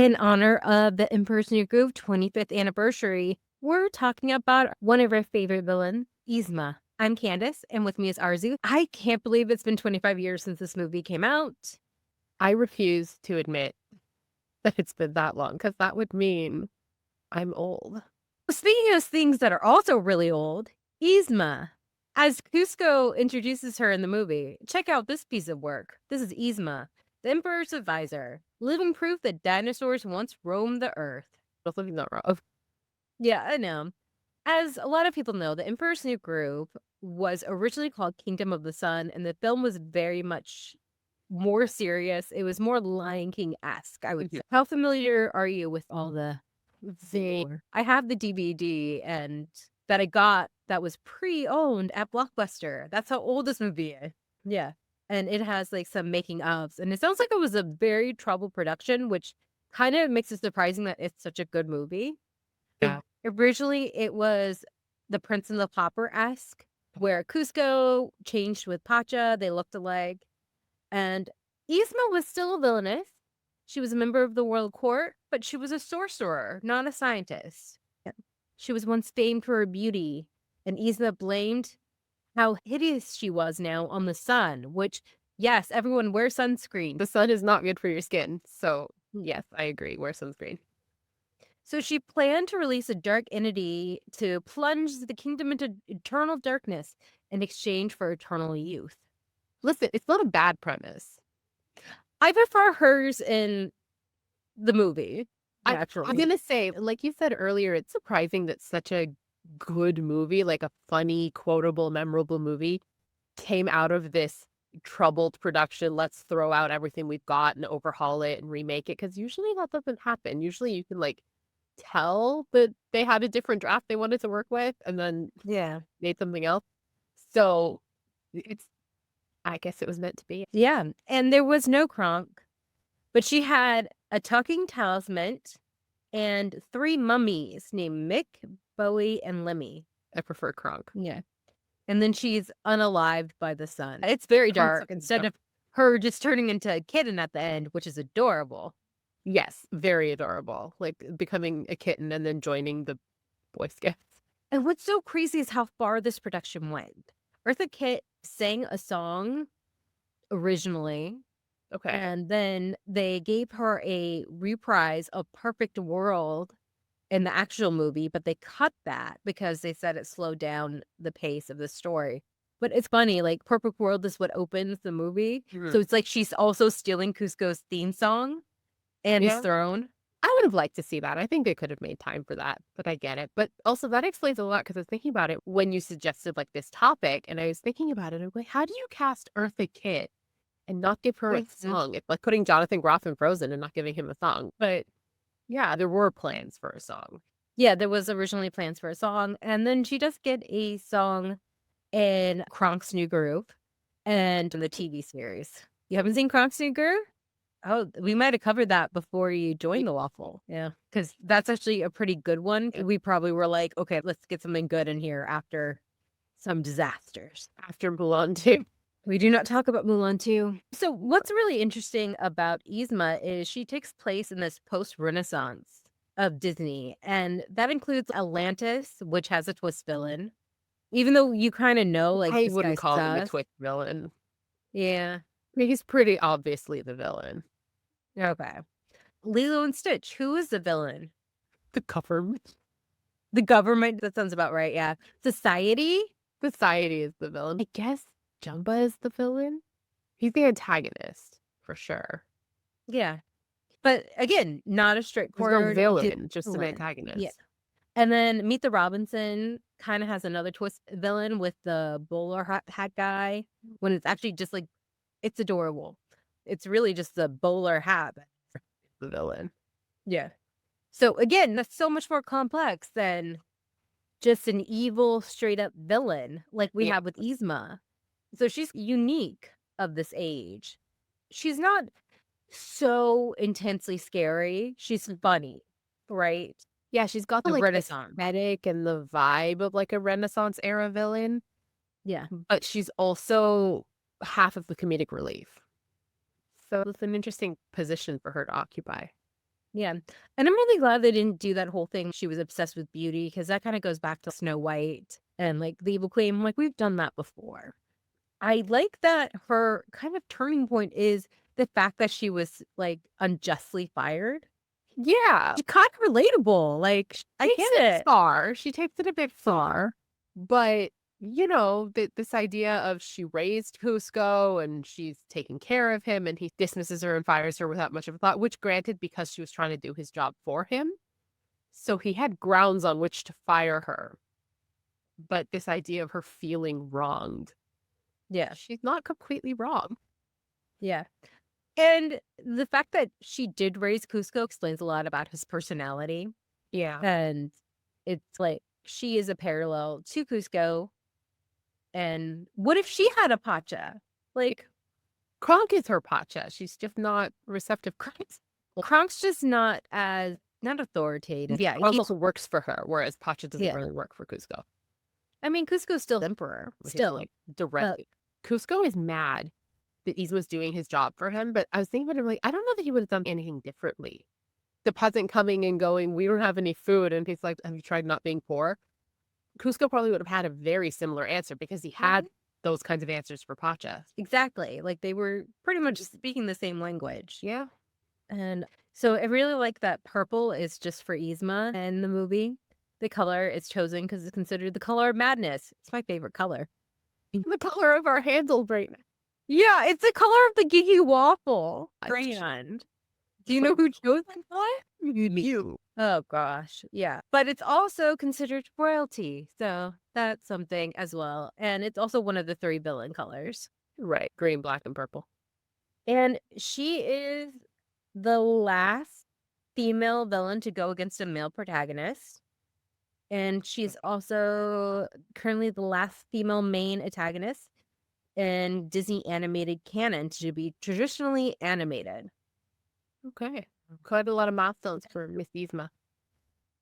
In honor of the Emperor's New Groove 25th anniversary, we're talking about one of our favorite villains, Yzma. I'm Candace, and with me is Arezou. I can't believe it's been 25 years since this movie came out. I refuse to admit that it's been that long because that would mean I'm old. Speaking of things that are also really old, Yzma. As Kuzco introduces her in the movie, check out this piece of work. This is Yzma, the Emperor's advisor, living proof that dinosaurs once roamed the earth. There's something not wrong. Yeah, I know. As a lot of people know, the Emperor's New Groove was originally called Kingdom of the Sun, and the film was very much more serious. It was more Lion King-esque, I would say. How familiar are you with all the lore? I have the DVD and that I got that was pre-owned at Blockbuster. That's how old this movie is. Yeah. And it has like some making ofs. And it sounds like it was a very troubled production, which kind of makes it surprising that it's such a good movie. Yeah. Originally, it was the Prince and the Pauper-esque, where Kuzco changed with Pacha. They looked alike. And Yzma was still a villainess. She was a member of the royal court, but she was a sorcerer, not a scientist. She was once famed for her beauty, and Yzma blamed how hideous she was now on the sun, which, yes, everyone wear sunscreen. The sun is not good for your skin. So, yes, I agree. Wear sunscreen. So she planned to release a dark entity to plunge the kingdom into eternal darkness in exchange for eternal youth. Listen, it's not a bad premise. I prefer hers in the movie, I'm naturally. going to say, like you said earlier, it's surprising that such a good movie, like a funny, quotable, memorable movie, came out of this troubled production. Let's throw out everything we've got and overhaul it and remake it. Because usually that doesn't happen. Usually you can like tell that they had a different draft they wanted to work with and then made something else. So I guess it was meant to be. Yeah, and there was no Kronk, but she had a talking talisman and 3 mummies named Mick, Bowie, and Lemmy. I prefer Kronk. Yeah. And then she's unalived by the sun. It's very dark instead of her just turning into a kitten at the end, which is adorable. Yes, very adorable. Like becoming a kitten and then joining the Boy Scouts. And what's so crazy is how far this production went. Eartha Kitt sang a song originally. Okay. And then they gave her a reprise of Perfect World in the actual movie, but they cut that because they said it slowed down the pace of the story. But it's funny, like Perfect World is what opens the movie. So it's like she's also stealing Kuzco's theme song and his throne. I would have liked to see that. I think they could have made time for that, but I get it. But also that explains a lot because I was thinking about it when you suggested like this topic and I was thinking about it. I'm like, how do you cast Eartha Kitt and not give her a song? It's like putting Jonathan Groff in Frozen and not giving him a song. But yeah, there were plans for a song. Yeah, there was originally plans for a song. And then she does get a song in Kronk's New Groove and the TV series. You haven't seen Kronk's New Groove? Oh, we might have covered that before you joined the Waffle. Yeah, because that's actually a pretty good one. We probably were like, okay, let's get something good in here after some disasters. After Mulan 2. We do not talk about Mulan 2. So what's really interesting about Yzma is she takes place in this post-Renaissance of Disney, and that includes Atlantis, which has a twist villain. Even though you kind of know, like, I wouldn't call him a twist villain. Yeah. He's pretty obviously the villain. Okay. Lilo and Stitch, who is the villain? The government. The government? That sounds about right, yeah. Society? Society is the villain. I guess Jumba is the villain. He's the antagonist, for sure. Yeah. But again, not a straightforward villain, just an antagonist. Yeah. And then Meet the Robinson kind of has another twist villain with the bowler hat guy, when it's actually just like, it's adorable. It's really just the bowler hat. The villain. Yeah. So again, that's so much more complex than just an evil, straight up villain like we have with Yzma. So she's unique of this age. She's not so intensely scary. She's funny, right? Yeah, she's got the like Renaissance aesthetic and the vibe of like a Renaissance era villain. Yeah. But she's also half of the comedic relief. So it's an interesting position for her to occupy. Yeah, and I'm really glad they didn't do that whole thing, she was obsessed with beauty, because that kinda goes back to Snow White and, like, the Evil Queen, like, we've done that before. I like that her kind of turning point is the fact that she was, like, unjustly fired. Yeah. She's kind of relatable, like, I Takes get it it. far. She takes it a bit far, but, this idea of she raised Kuzco and she's taking care of him and he dismisses her and fires her without much of a thought, which granted because she was trying to do his job for him. So he had grounds on which to fire her. But this idea of her feeling wronged, Yeah, she's not completely wrong. yeah. And the fact that she did raise Kuzco explains a lot about his personality, Yeah. and it's like she is a parallel to Kuzco, and what if she had a Pacha? Like, Kronk is her pacha. She's just not receptive. Kronk's just not authoritative. Yeah, Kronk also works for her, whereas pacha doesn't yeah. really work for Kuzco. I mean, Kuzco's still emperor, He's still. like directly. Kuzco is mad that Yzma's doing his job for him, but I was thinking about it like, I don't know that he would have done anything differently. The peasant coming and going, we don't have any food, and he's like, have you tried not being poor? Kuzco probably would have had a very similar answer because he had those kinds of answers for pacha. Exactly. Like they were pretty much speaking the same language. Yeah. And so I really like that purple is just for Yzma in the movie. The color is chosen because it's considered the color of madness. It's my favorite color. The color of our handle right now. Yeah, it's the color of the Geeky Waffle I- brand. Do you know who chose that color? You. Oh gosh, yeah. But it's also considered royalty, so that's something as well. And it's also one of the 3 villain colors. Right. Green, black, and purple. And she is the last female villain to go against a male protagonist. And she's also currently the last female main antagonist in Disney animated canon to be traditionally animated. Okay. Quite a lot of milestones for Miss Yzma.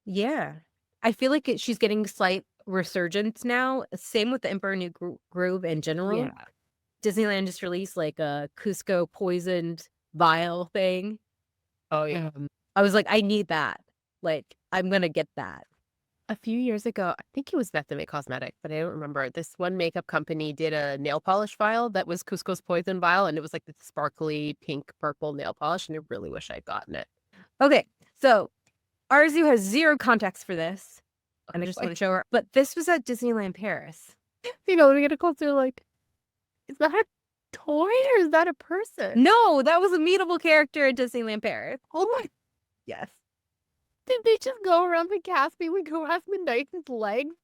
Yeah. I feel like she's getting slight resurgence now. Same with the Emperor New Groove in general. Yeah. Disneyland just released like a Cusco poisoned vial thing. Oh, yeah. I was like, I need that. Like, I'm gonna get that. A few years ago, I think it was Methame Cosmetics, but I don't remember. This one makeup company did a nail polish vial that was Cusco's poison vial, and it was like this sparkly pink purple nail polish, and I really wish I'd gotten it. Okay, so Arezou has 0 context for this, and I just want to show her. But this was at Disneyland Paris. When we get a closer, like, is that a toy or is that a person? No, that was a meetable character at Disneyland Paris. Oh my! Yes. Did they just go around the cast being like, who has Midnight's legs?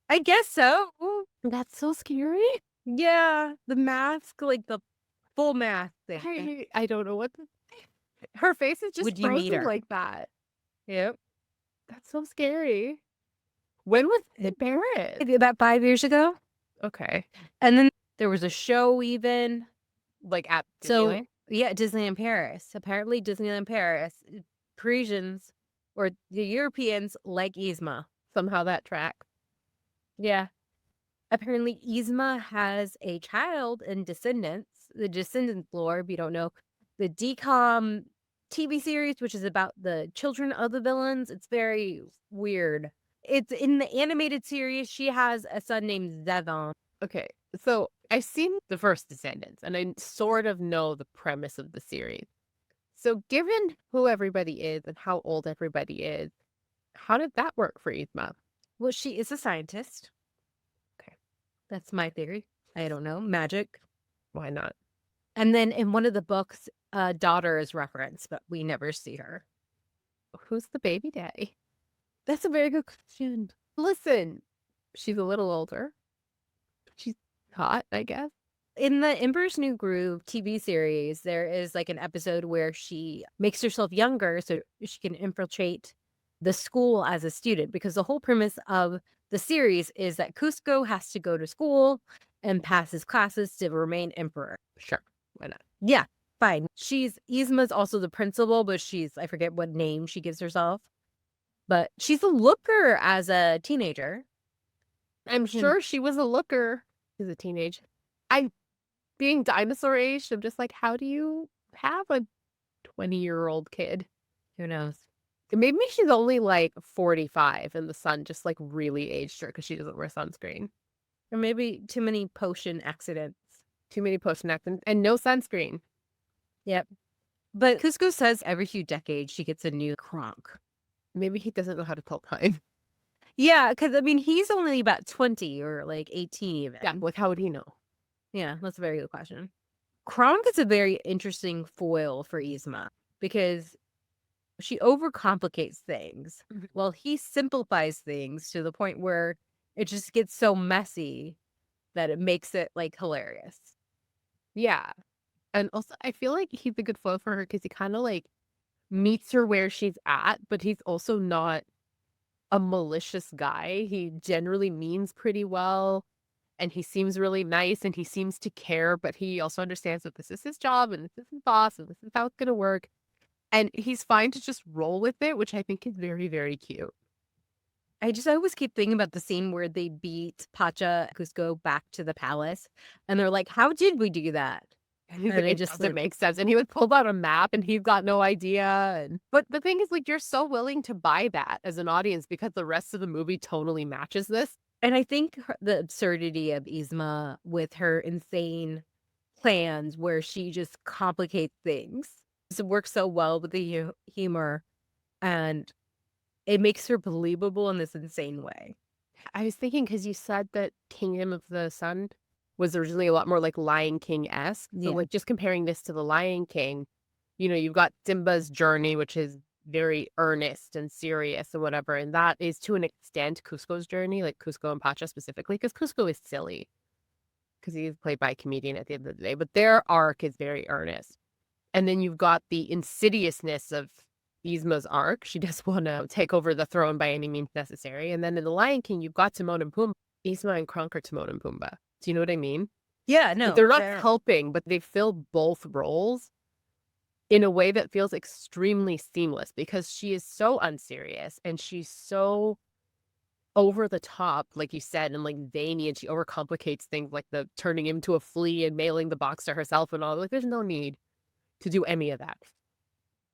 I guess so. That's so scary. Yeah, the mask, like the full mask thing. I don't know what her face is just Would you meet frozen her? like that. Yep. That's so scary. When was it Paris? Maybe about 5 years ago. Okay. And then there was a show even. Like at So, Disneyland? yeah, Disneyland Paris. Apparently Disneyland Paris, Parisians or the Europeans like Yzma. Somehow that tracks. Yeah. Apparently Yzma has a child in Descendants. The Descendants lore, if you don't know, the DCOM TV series, which is about the children of the villains. It's very weird. It's in the animated series. She has a son named Zevon. Okay. So I've seen the first Descendants and I sort of know the premise of the series. So given who everybody is and how old everybody is, how did that work for Yzma? Well, she is a scientist. Okay. That's my theory. I don't know. Magic. Why not? And then in one of the books, a daughter is referenced, but we never see her. Who's the baby daddy? That's a very good question. Listen, she's a little older. She's hot, I guess. In the Emperor's New Groove TV series, there is like an episode where she makes herself younger so she can infiltrate the school as a student, because the whole premise of the series is that Kuzco has to go to school and pass his classes to remain emperor. Sure. Why not? Yeah, fine. Yzma's also the principal, but I forget what name she gives herself. But she's a looker as a teenager. I'm sure she was a looker as a teenager. Being dinosaur age, I'm just like, how do you have a 20-year-old kid? Who knows? Maybe she's only like 45 and the sun just like really aged her because she doesn't wear sunscreen. Or maybe too many potion accidents. Too many potion accidents and no sunscreen. Yep. But Kuzco says every few decades she gets a new Kronk. Maybe he doesn't know how to tell time. Yeah, because I mean, he's only about 20 or like 18 even. Yeah, like how would he know? Yeah, that's a very good question. Kronk is a very interesting foil for Yzma because she overcomplicates things. Mhm. Well, he simplifies things to the point where it just gets so messy that it makes it like hilarious. Yeah. And also, I feel like he's a good foil for her because he kind of like meets her where she's at, but he's also not a malicious guy. He generally means pretty well and he seems really nice and he seems to care, but he also understands that this is his job and this is his boss and this is how it's going to work. And he's fine to just roll with it, which I think is very, very cute. I always keep thinking about the scene where they beat Pacha Cusco back to the palace and they're like, how did we do that? And he's And like, it it just doesn't make sense. And he would pull out a map and he's got no idea. But the thing is, like, you're so willing to buy that as an audience because the rest of the movie totally matches this. And I think the absurdity of Yzma with her insane plans where she just complicates things. It works so well with the humor and it makes her believable in this insane way. I was thinking because you said that Kingdom of the Sun was originally a lot more like Lion King-esque. So, Yeah. like, just comparing this to the Lion King, you know, you've got Simba's journey, which is very earnest and serious and whatever. And that is to an extent Cusco's journey, like Cusco and Pacha specifically, because Cusco is silly because he's played by a comedian at the end of the day. But their arc is very earnest. And then you've got the insidiousness of Yzma's arc. She does want to take over the throne by any means necessary. And then in The Lion King, you've got Timon and Pumbaa. Yzma and Kronk are Timon and Pumbaa. Do you know what I mean? Yeah, Like, no. they're not helping, but they fill both roles in a way that feels extremely seamless because she is so unserious and she's so over the top, like you said, and like veiny, and she overcomplicates things like the turning him to a flea and mailing the box to herself and all. Like, there's no need to do any of that.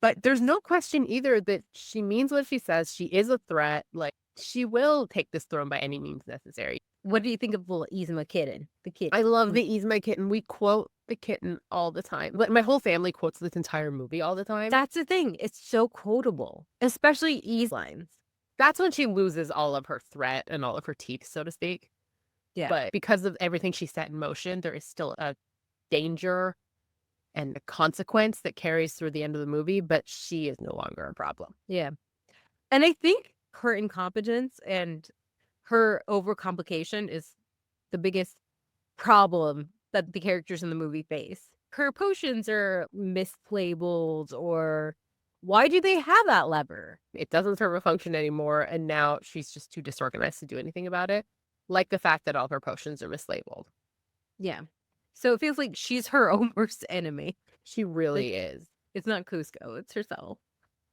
But there's no question either that she means what she says. She is a threat. Like, she will take this throne by any means necessary. What do you think of the Yzma kitten? The kitten. I love the Yzma kitten. We quote the kitten all the time. Like, my whole family quotes this entire movie all the time. That's the thing. It's so quotable, especially Yzma lines. That's when she loses all of her threat and all of her teeth, so to speak. Yeah. But because of everything she set in motion, there is still a danger and a consequence that carries through the end of the movie, but she is no longer a problem. Yeah. And I think her incompetence and her overcomplication is the biggest problem that the characters in the movie face. Her potions are mislabeled, or why do they have that lever? It doesn't serve a function anymore, and now she's just too disorganized to do anything about it. Like the fact that all of her potions are mislabeled. Yeah. So it feels like she's her own worst enemy. She really is. It's not Kuzco, it's herself.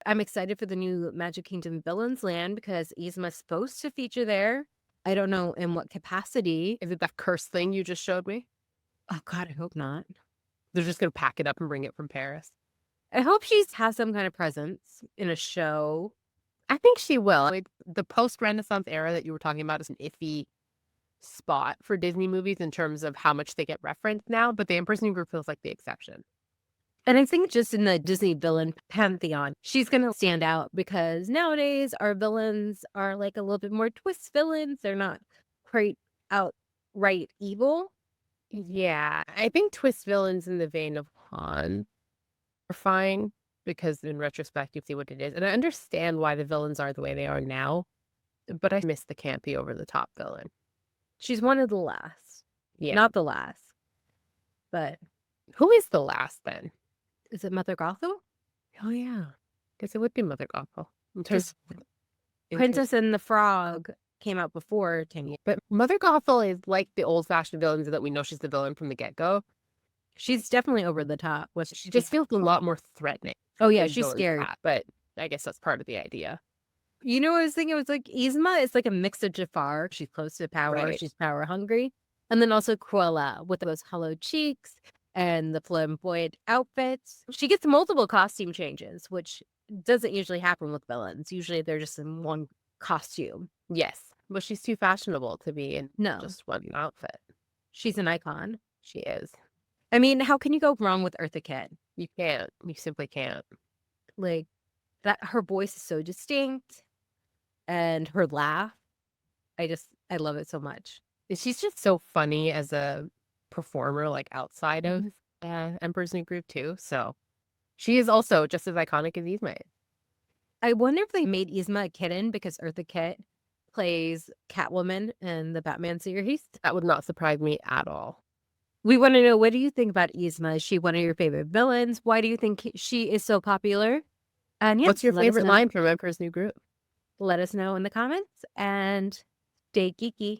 I'm excited for the new Magic Kingdom Villains Land because Yzma's supposed to feature there. I don't know in what capacity. Is it that curse thing you just showed me? Oh God, I hope not. They're just going to pack it up and bring it from Paris. I hope she has some kind of presence in a show. I think she will. Like, the post-Renaissance era that you were talking about is an iffy spot for Disney movies in terms of how much they get referenced now, but the impersonating group feels like the exception. And I think just in the Disney villain pantheon, she's going to stand out because nowadays our villains are like a little bit more twist villains. They're not quite outright evil. Yeah, I think twist villains in the vein of Han are fine because in retrospect you see what it is. And I understand why the villains are the way they are now, but I miss the campy over the top villain. She's one of the last. Yeah. Not the last. But who is the last then? is it Mother Gothel? Oh yeah. Guess it would be Mother Gothel. Princess and the Frog came out before Tangled. But Mother Gothel is like the old-fashioned villains that we know she's the villain from the get-go. She's definitely over the top. She just feels a lot more threatening. Oh yeah, she's scary. But I guess that's part of the idea. You know what I was thinking? It was like Yzma is like a mix of Jafar. She's close to power. Right. She's power hungry. And then also Cruella with those hollow cheeks and the flamboyant outfits. She gets multiple costume changes, which doesn't usually happen with villains. Usually they're just in one costume. Yes, but she's too fashionable to be in No, just one outfit. she's an icon. She is. I mean, how can you go wrong with Eartha Kitt? You can't. You simply can't. Like that, her voice is so distinct, and her laugh. I love it so much. And she's just so funny as a performer, like outside of Emperor's New Groove too. So she is also just as iconic as Yzma is. I wonder if they made Yzma a kitten because Eartha Kitt plays Catwoman in the Batman series. That would not surprise me at all. We want to know, what do you think about Yzma? Is she one of your favorite villains? Why do you think she is so popular? And yeah, What's your favorite line from Emperor's New Groove? let us know in the comments, and stay geeky.